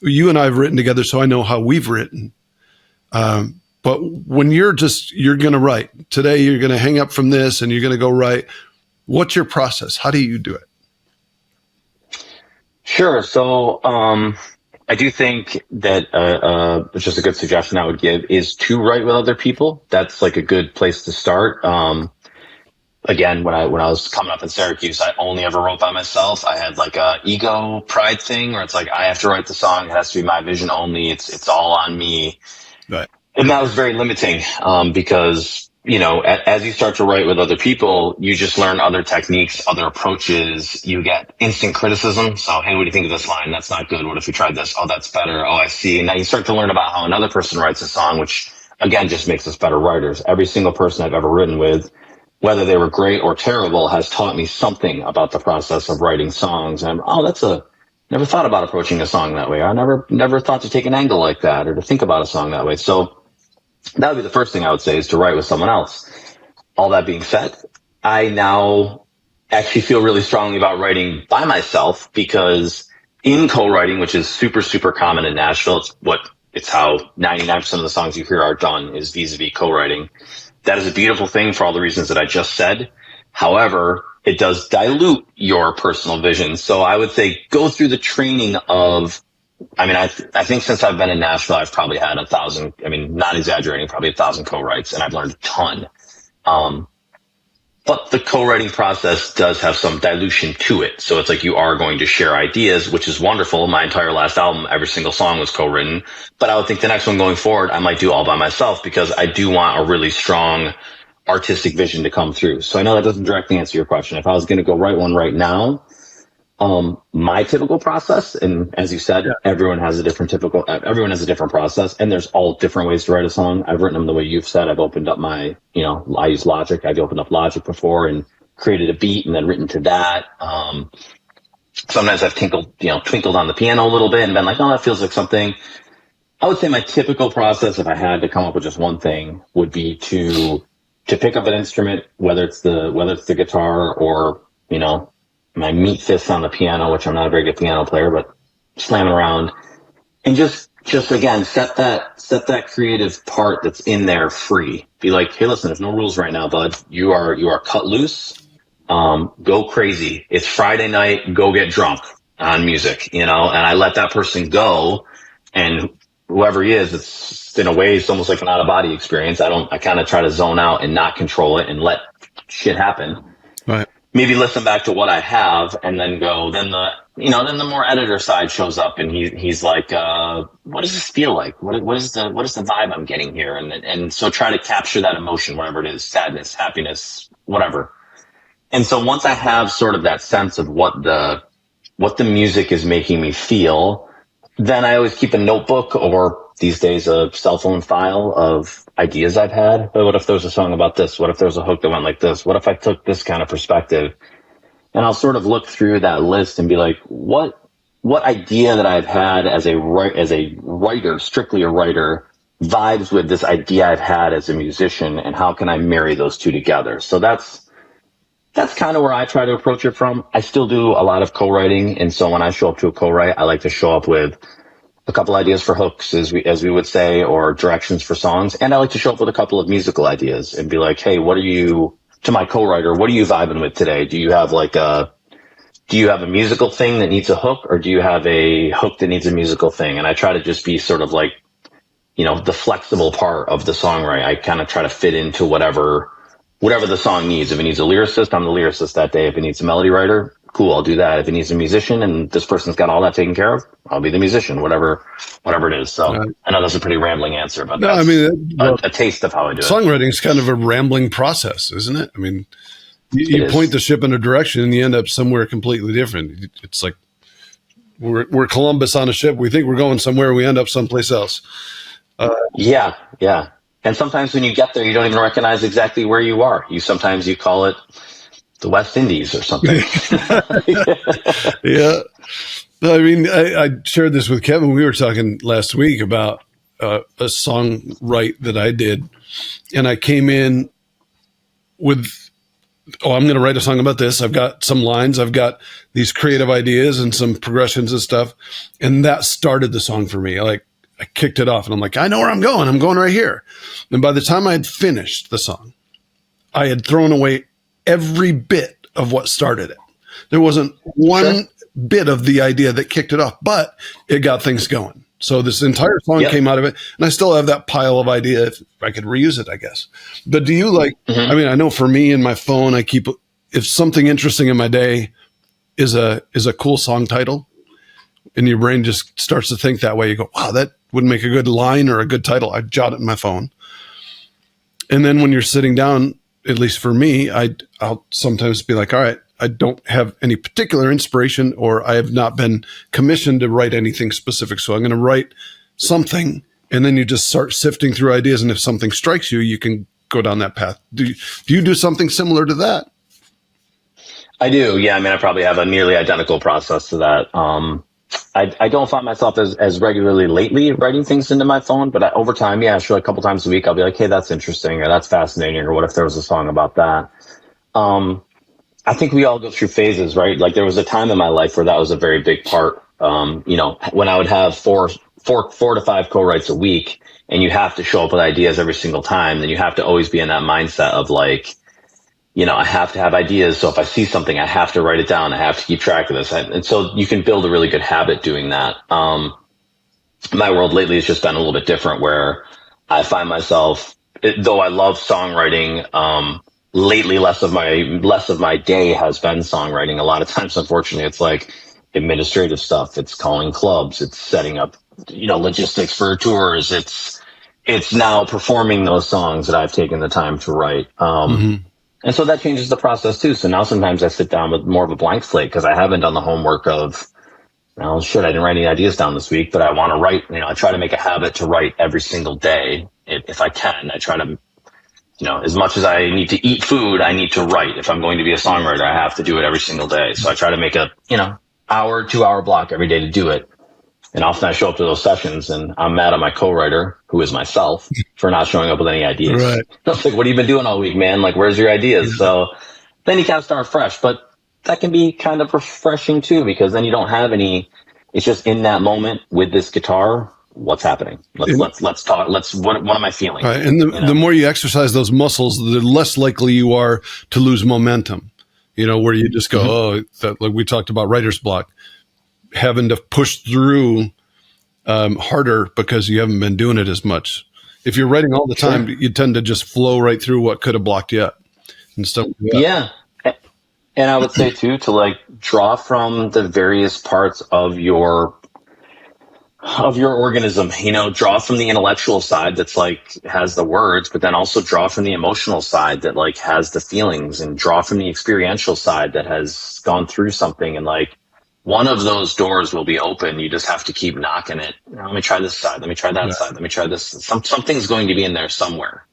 you and I have written together, so I know how we've written. But when you're going to write today, you're going to hang up from this and you're going to go write. What's your process? How do you do it? Sure. So, I do think that, just a good suggestion I would give is to write with other people. That's like a good place to start. Again, when I was coming up in Syracuse, I only ever wrote by myself. I had like a ego pride thing where it's like, I have to write the song. It has to be my vision only. It's all on me. Right. And that was very limiting, because, as you start to write with other people, you just learn other techniques, other approaches. You get instant criticism. So, hey, what do you think of this line? That's not good. What if we tried this? Oh, that's better. Oh, I see. And now you start to learn about how another person writes a song, which again, just makes us better writers. Every single person I've ever written with, whether they were great or terrible, has taught me something about the process of writing songs. And never thought about approaching a song that way. I never thought to take an angle like that or to think about a song that way. So that would be the first thing I would say, is to write with someone else. All that being said, I now actually feel really strongly about writing by myself, because in co-writing, which is super, super common in Nashville, it's how 99% of the songs you hear are done, is vis-a-vis co-writing. That is a beautiful thing for all the reasons that I just said. However, it does dilute your personal vision. So I would say go through the training of, I think since I've been in Nashville, I've probably had 1,000, not exaggerating, probably 1,000 co-writes, and I've learned a ton. But the co-writing process does have some dilution to it. So it's like you are going to share ideas, which is wonderful. My entire last album, every single song was co-written. But I would think the next one going forward, I might do all by myself, because I do want a really strong artistic vision to come through. So I know that doesn't directly answer your question. If I was going to go write one right now, my typical process, and as you said, everyone has a different process, and there's all different ways to write a song. I've written them the way you've said. I've opened up I use Logic. I've opened up Logic before and created a beat and then written to that. Sometimes I've twinkled on the piano a little bit and been like, oh, that feels like something. I would say my typical process, if I had to come up with just one thing, would be to pick up an instrument, whether it's the guitar or, my meat fist on the piano, which I'm not a very good piano player, but slamming around, and just again, set that creative part that's in there free. Be like, hey, listen, there's no rules right now, bud. You are cut loose. Go crazy. It's Friday night. Go get drunk on music, and I let that person go, and whoever he is, it's in a way, it's almost like an out of body experience. I kind of try to zone out and not control it and let shit happen. Right. Maybe listen back to what I have and then go, then the more editor side shows up, and he's like, what does this feel like? What is the vibe I'm getting here? And so try to capture that emotion, whatever it is, sadness, happiness, whatever. And so once I have sort of that sense of what the music is making me feel, then I always keep a notebook, or these days a cell phone file of ideas I've had. But what if there was a song about this? What if there was a hook that went like this? What if I took this kind of perspective? And I'll sort of look through that list and be like, what idea that I've had as a writer, strictly a writer, vibes with this idea I've had as a musician, and how can I marry those two together? So that's kind of where I try to approach it from. I still do a lot of co-writing, and so when I show up to a co-write, I like to show up with a couple ideas for hooks, as we would say, or directions for songs. And I like to show up with a couple of musical ideas and be like, hey, to my co-writer, what are you vibing with today? Do you have a musical thing that needs a hook, or do you have a hook that needs a musical thing? And I try to just be sort of like, the flexible part of the songwriting. I kind of try to fit into whatever the song needs. If it needs a lyricist, I'm the lyricist that day. If it needs a melody writer, cool, I'll do that. If it needs a musician and this person's got all that taken care of, I'll be the musician, whatever it is. So I know that's a pretty rambling answer, but that's a taste of how I do it. Songwriting is kind of a rambling process, isn't it? You point the ship in a direction and you end up somewhere completely different. It's like we're Columbus on a ship. We think we're going somewhere, we end up someplace else. Yeah. And sometimes when you get there, you don't even recognize exactly where you are. Sometimes you call it the West Indies or something. Yeah. I shared this with Kevin. We were talking last week about a song that I did, and I came in with oh, I'm going to write a song about this. I've got some lines. I've got these creative ideas and some progressions and stuff. And that started the song for me. I kicked it off and I'm like, I know where I'm going. I'm going right here. And by the time I had finished the song, I had thrown away every bit of what started it. There wasn't one bit of the idea that kicked it off, but it got things going. So this entire song came out of it, and I still have that pile of idea if I could reuse it, I guess. But do you I mean, I know for me in my phone, I keep, if something interesting in my day is a cool song title, and your brain just starts to think that way, you go, wow, that would make a good line or a good title. I jot it in my phone. And then when you're sitting down, at least for me, I'll sometimes be like, all right, I don't have any particular inspiration, or I have not been commissioned to write anything specific. So I'm going to write something, and then you just start sifting through ideas. And if something strikes you, you can go down that path. Do you do something similar to that? I do. Yeah. I mean, I probably have a nearly identical process to that. I don't find myself as regularly lately writing things into my phone, but over time, sure, a couple times a week, I'll be like, hey, that's interesting, or that's fascinating, or what if there was a song about that? I think we all go through phases, right? Like there was a time in my life where that was a very big part. When I would have four to five co-writes a week, and you have to show up with ideas every single time, then you have to always be in that mindset of like, I have to have ideas. So if I see something, I have to write it down. I have to keep track of this. And so you can build a really good habit doing that. My world lately has just been a little bit different, where I find myself, though I love songwriting, lately less of my day has been songwriting. A lot of times, unfortunately, it's like administrative stuff. It's calling clubs. It's setting up, logistics for tours. It's now performing those songs that I've taken the time to write. And so that changes the process too. So now sometimes I sit down with more of a blank slate because I haven't done the homework of, I didn't write any ideas down this week, but I want to write. I try to make a habit to write every single day if I can. I try to, as much as I need to eat food, I need to write. If I'm going to be a songwriter, I have to do it every single day. So I try to make a, hour, 2 hour block every day to do it. And often I show up to those sessions and I'm mad at my co-writer, who is myself, for not showing up with any ideas. Right. It's like, what have you been doing all week, man? Like, where's your ideas? So then you kind of start fresh, but that can be kind of refreshing too, because then you don't have any, it's just in that moment with this guitar. What's happening? Let's talk. What am I feeling? Right. And the more you exercise those muscles, the less likely you are to lose momentum, where you just go, like we talked about writer's block, having to push through harder because you haven't been doing it as much. If you're writing all the time, you tend to just flow right through what could have blocked you up and stuff. Yeah. And I would say too, to like draw from the various parts of your organism, draw from the intellectual side that's like has the words, but then also draw from the emotional side that like has the feelings, and draw from the experiential side that has gone through something. And like one of those doors will be open. You just have to keep knocking it. Let me try this side. Let me try that side. Let me try this. Something's going to be in there somewhere.